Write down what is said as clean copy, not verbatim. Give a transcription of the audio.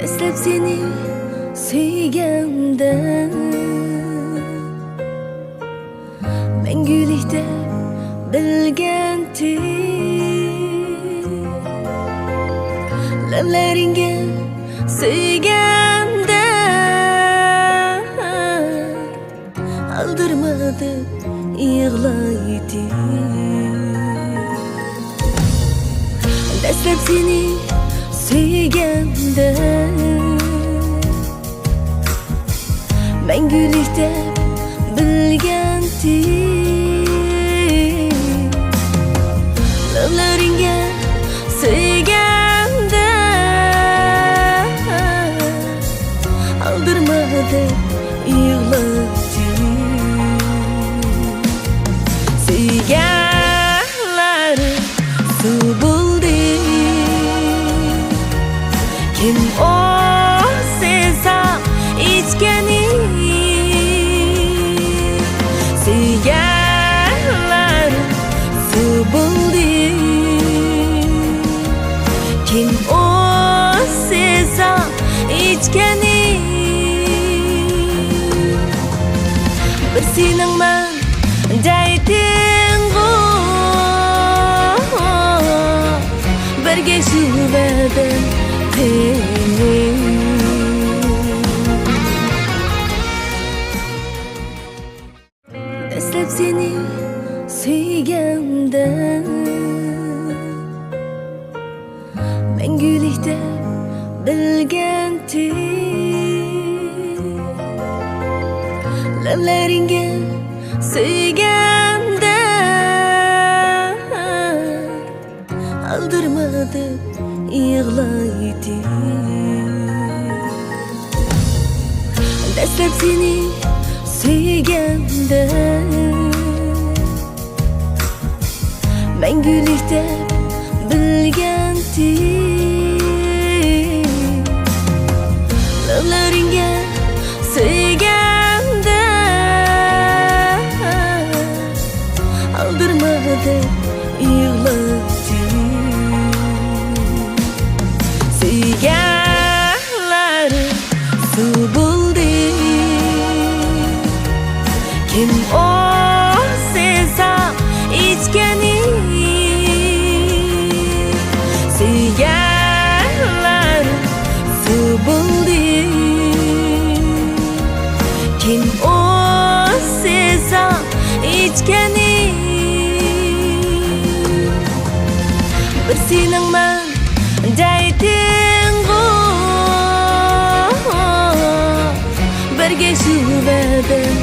Dastlab seni sevganda mangulikda bilgandim, lablaringga sevganda aldirmadi yig'laydi. Dastlab seni sevganda mangulikda bilgandim, lablaringga sevganda aldirmadi yig'laydi. Sevganlari suv bo'ldi, kim o sezsa ichgani. Sevganlari suv bo'ldi, kim o sezsa ichgani. Bir sening men daytinggu, birga shu badan tening. Dastlab seni sevganda mangulikda bilgandim, lablaringga sevganda aldirmadi yig'laydi. Dastlab seni sevganda mangulikda bilgandim, lablaringga sevganda aldirmadi yig'laydi. Sevganlari suv bo'ldi, kim o sezsa ichgani. Sevganlari suv bo'ldi, kim o sezsa ichgani. Bir sening men daytinggu, birga shu badan